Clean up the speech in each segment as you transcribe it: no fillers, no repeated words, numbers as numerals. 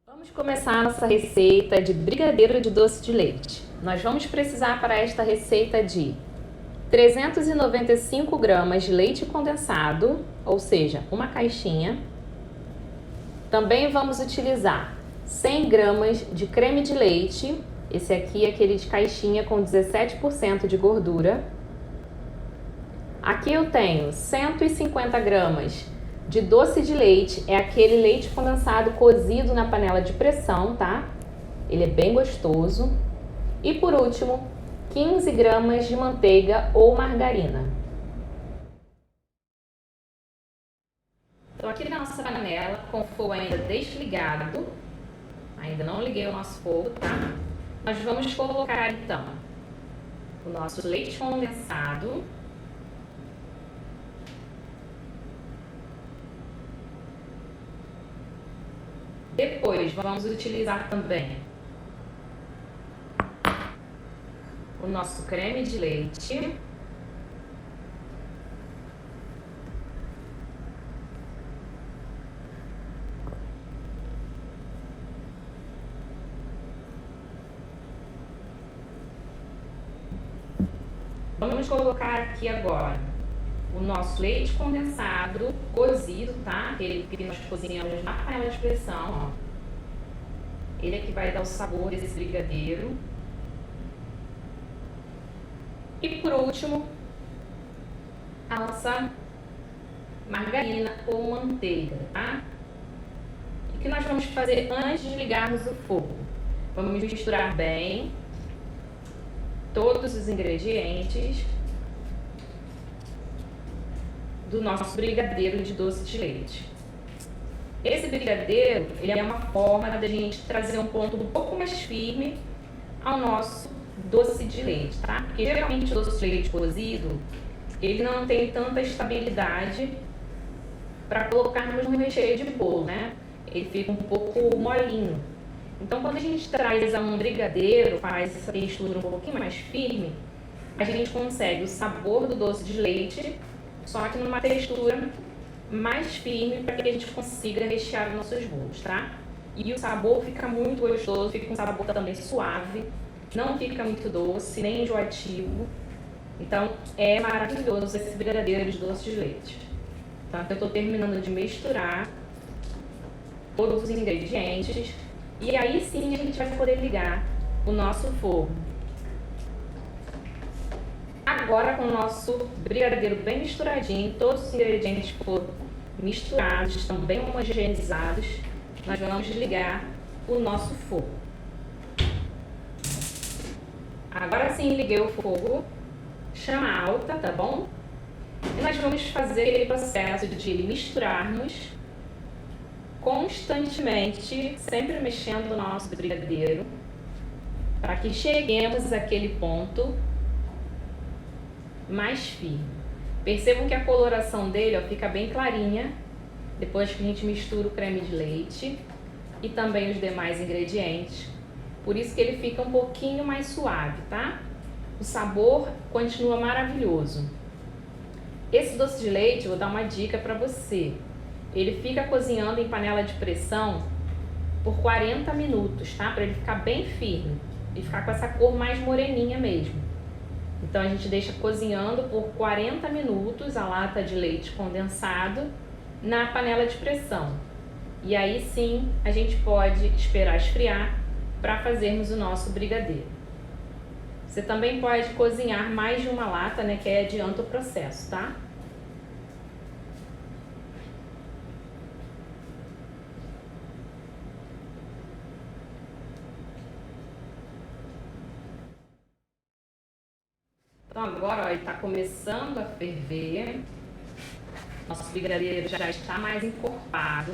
Vamos começar a nossa receita de brigadeiro de doce de leite. Nós vamos precisar para esta receita de 395 gramas de leite condensado, ou seja, uma caixinha. Também vamos utilizar 100 gramas de creme de leite, esse aqui é aquele de caixinha com 17% de gordura. Aqui eu tenho 150 gramas de doce de leite, é aquele leite condensado cozido na panela de pressão, tá? Ele é bem gostoso. E por último, 15 gramas de manteiga ou margarina. Então aqui na nossa panela, com o fogo ainda desligado, ainda não liguei o nosso fogo, tá? Nós vamos colocar então o nosso leite condensado. Depois vamos utilizar também o nosso creme de leite. Vamos colocar aqui agora o nosso leite condensado cozido, tá? Aquele que nós cozinhamos na panela de pressão, ó. Ele é que vai dar o sabor desse brigadeiro. E por último, a nossa margarina ou manteiga, tá? E o que nós vamos fazer antes de ligarmos o fogo? Vamos misturar bem todos os ingredientes do nosso brigadeiro de doce de leite. Esse brigadeiro, ele é uma forma da gente trazer um ponto um pouco mais firme ao nosso doce de leite, tá? Porque geralmente o doce de leite cozido, ele não tem tanta estabilidade para colocarmos no recheio de bolo, né? Ele fica um pouco molinho. Então, quando a gente traz um brigadeiro, faz essa textura um pouquinho mais firme, a gente consegue o sabor do doce de leite, só que numa textura mais firme para que a gente consiga rechear os nossos bolos, tá? E o sabor fica muito gostoso, fica um sabor também suave, não fica muito doce, nem enjoativo. Então, é maravilhoso esse brigadeiro de doce de leite. Então, eu estou terminando de misturar todos os ingredientes e aí sim a gente vai poder ligar o nosso fogo. Agora, com o nosso brigadeiro bem misturadinho, todos os ingredientes foram misturados, estão bem homogeneizados, nós vamos ligar o nosso fogo. Agora sim, liguei o fogo, chama alta, tá bom? E nós vamos fazer aquele processo de misturarmos constantemente, sempre mexendo o nosso brigadeiro, para que cheguemos àquele ponto mais firme. Percebam que a coloração dele, ó, fica bem clarinha depois que a gente mistura o creme de leite e também os demais ingredientes. Por isso que ele fica um pouquinho mais suave, tá? O sabor continua maravilhoso. Esse doce de leite, eu vou dar uma dica para você. Ele fica cozinhando em panela de pressão por 40 minutos, tá? Para ele ficar bem firme e ficar com essa cor mais moreninha mesmo. Então a gente deixa cozinhando por 40 minutos a lata de leite condensado na panela de pressão. E aí sim a gente pode esperar esfriar para fazermos o nosso brigadeiro. Você também pode cozinhar mais de uma lata, né, que aí adianta o processo, tá? Então agora, ó, ele está começando a ferver. Nosso brigadeiro já está mais encorpado.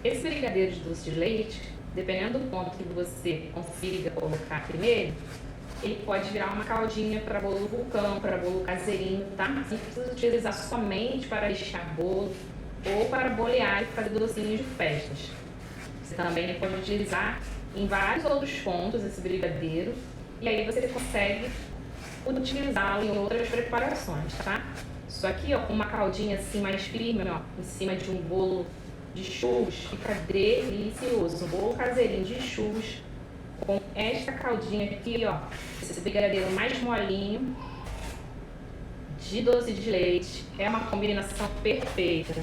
Esse brigadeiro de doce de leite, dependendo do ponto que você consiga colocar aqui nele, ele pode virar uma caldinha para bolo vulcão, para bolo caseirinho, tá? Você não precisa utilizar somente para rechear bolo ou para bolear e fazer docinhos de festas. Você também pode utilizar em vários outros pontos esse brigadeiro e aí você consegue utilizá-lo em outras preparações, tá? Isso aqui, ó, com uma caldinha assim mais firme, ó, em cima de um bolo de churros fica delicioso. Um bolo caseirinho de churros com esta caldinha aqui, ó. Esse brigadeiro mais molinho de doce de leite. É uma combinação perfeita.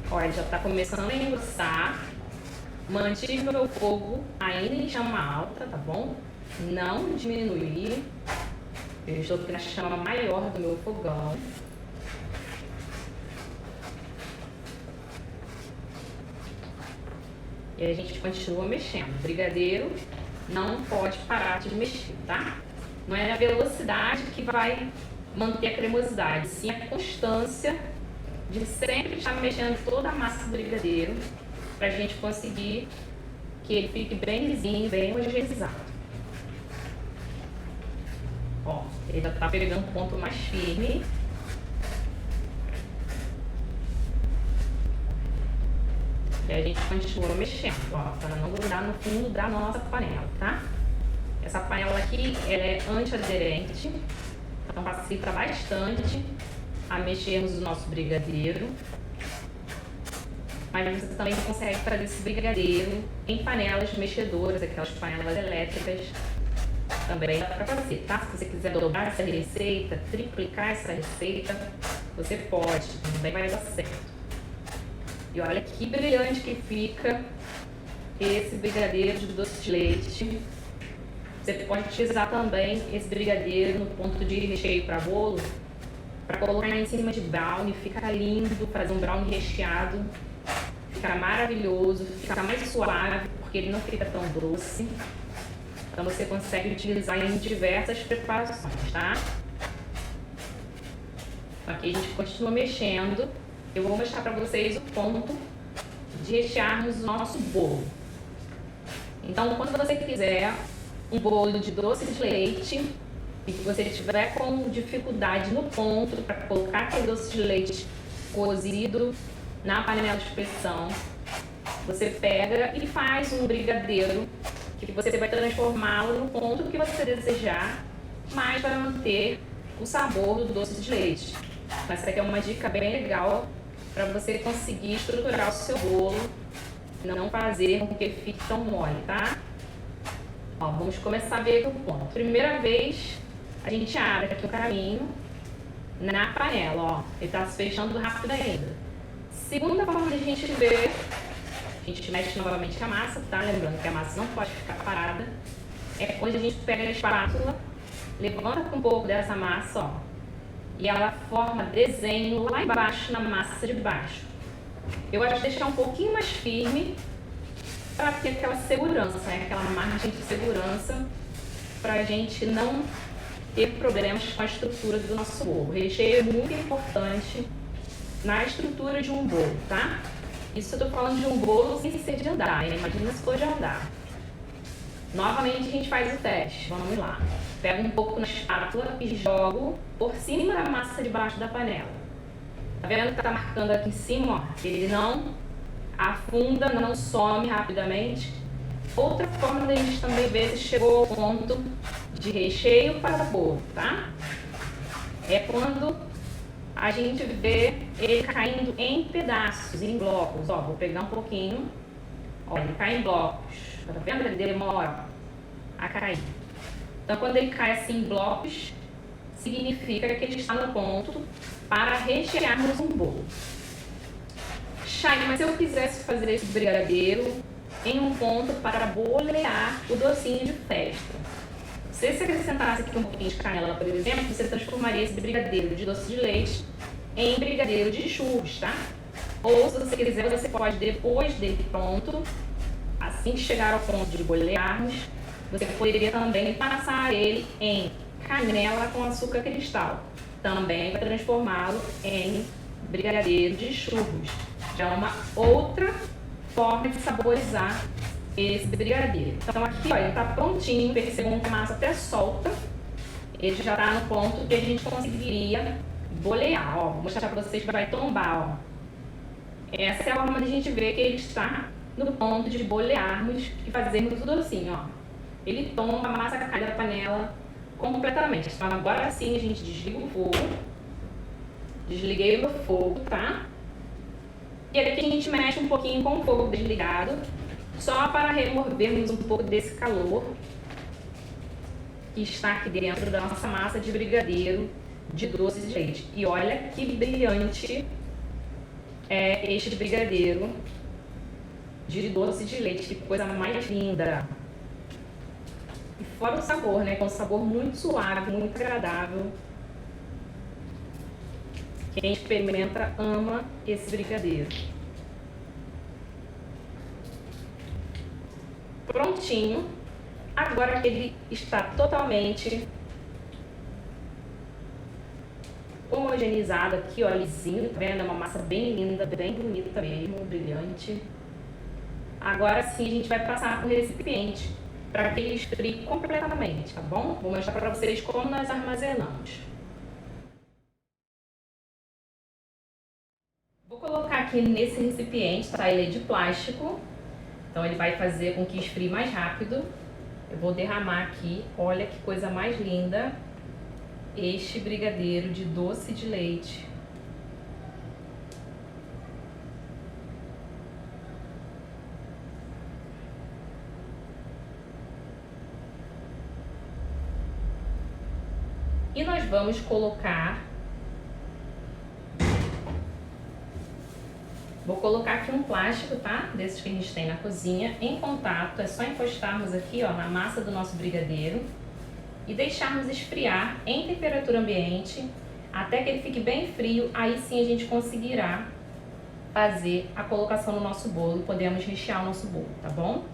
Olha, já tá começando a engrossar. Mantive meu fogo ainda em chama alta, tá bom? Não diminuir. Eu estou aqui na chama maior do meu fogão. E a gente continua mexendo. O brigadeiro não pode parar de mexer, tá? Não é a velocidade que vai manter a cremosidade, sim a constância de sempre estar mexendo toda a massa do brigadeiro para a gente conseguir que ele fique bem lisinho, bem homogeneizado. Ó, ele já está pegando um ponto mais firme. E a gente continua mexendo, ó, para não grudar no fundo da nossa panela, tá? Essa panela aqui, ela é antiaderente, então facilita bastante a mexermos o nosso brigadeiro. Mas você também consegue fazer esse brigadeiro em panelas mexedoras, aquelas panelas elétricas. Também dá para fazer, tá? Se você quiser dobrar essa receita, triplicar essa receita, você pode, também vai dar certo. E olha que brilhante que fica esse brigadeiro de doce de leite. Você pode utilizar também esse brigadeiro no ponto de recheio para bolo, para colocar em cima de brownie, fica lindo, fazer um brownie recheado, fica maravilhoso, fica mais suave, porque ele não fica tão doce. Então você consegue utilizar em diversas preparações, tá? Aqui a gente continua mexendo. Eu vou mostrar para vocês o ponto de rechearmos o nosso bolo. Então, quando você quiser um bolo de doce de leite e que você tiver com dificuldade no ponto para colocar aquele doce de leite cozido na panela de pressão, você pega e faz um brigadeiro que você vai transformá-lo no ponto que você desejar, mas para manter o sabor do doce de leite. Essa aqui é uma dica bem legal para você conseguir estruturar o seu bolo e não fazer com que fique tão mole, tá? Ó, vamos começar a ver aqui o ponto. Primeira vez, a gente abre aqui o caminho na panela, ó. Ele está se fechando rápido ainda. Segunda forma de a gente ver, a gente mexe novamente a massa, tá? Lembrando que a massa não pode ficar parada. É quando a gente pega a espátula, levanta com um pouco dessa massa, ó. E ela forma desenho lá embaixo na massa de baixo. Eu gosto de deixar um pouquinho mais firme para ter aquela segurança, né? Aquela margem de segurança para a gente não ter problemas com a estrutura do nosso bolo. O recheio é muito importante na estrutura de um bolo, tá? Isso eu tô falando de um bolo sem ser de andar, né? Imagina se for de andar. Novamente a gente faz o teste. Vamos lá. Pego um pouco na espátula e jogo por cima da massa de baixo da panela. Tá vendo que tá marcando aqui em cima, ó? Ele não afunda, não some rapidamente. Outra forma da gente também ver se chegou ao ponto de recheio para bolo, tá? É quando a gente vê ele caindo em pedaços, em blocos. Ó, vou pegar um pouquinho. Ó, ele cai em blocos. Tá vendo? Ele demora a cair. Então, quando ele cai assim em blocos, significa que ele está no ponto para rechearmos um bolo. Chay, mas se eu quisesse fazer esse brigadeiro em um ponto para bolear o docinho de festa, se você acrescentasse aqui um pouquinho de canela, por exemplo, você transformaria esse brigadeiro de doce de leite em brigadeiro de churros, tá? Ou, se você quiser, você pode, depois dele pronto, assim que chegar ao ponto de bolearmos, você poderia também passar ele em canela com açúcar cristal. Também vai transformá-lo em brigadeiro de churros. Já é uma outra forma de saborizar esse brigadeiro. Então aqui, ó, ele tá prontinho, percebam que a massa até solta. Ele já tá no ponto que a gente conseguiria bolear, ó. Vou mostrar pra vocês que vai tombar, ó. Essa é a forma de a gente ver que ele está no ponto de bolearmos e fazermos o docinho, ó. Ele tomba, a massa cai da panela completamente. Então agora sim a gente desliga o fogo. Desliguei o meu fogo, tá? E aqui a gente mexe um pouquinho com o fogo desligado, só para removermos um pouco desse calor que está aqui dentro da nossa massa de brigadeiro de doce de leite. E olha que brilhante é este brigadeiro de doce de leite, que coisa mais linda! E fora o sabor, né? Que é um sabor muito suave, muito agradável. Quem experimenta ama esse brigadeiro. Prontinho. Agora que ele está totalmente homogeneizado aqui, ó, lisinho, tá vendo? É uma massa bem linda, bem bonita mesmo, brilhante. Agora sim a gente vai passar para o recipiente para que ele esfrie completamente, tá bom? Vou mostrar para vocês como nós armazenamos. Vou colocar aqui nesse recipiente, tá? Ele é de plástico, então ele vai fazer com que esfrie mais rápido. Eu vou derramar aqui, olha que coisa mais linda, este brigadeiro de doce de leite. E nós vamos colocar... Vou colocar aqui um plástico, tá? Desses que a gente tem na cozinha, em contato. É só encostarmos aqui, ó, na massa do nosso brigadeiro e deixarmos esfriar em temperatura ambiente até que ele fique bem frio. Aí sim a gente conseguirá fazer a colocação no nosso bolo e podemos rechear o nosso bolo, tá bom?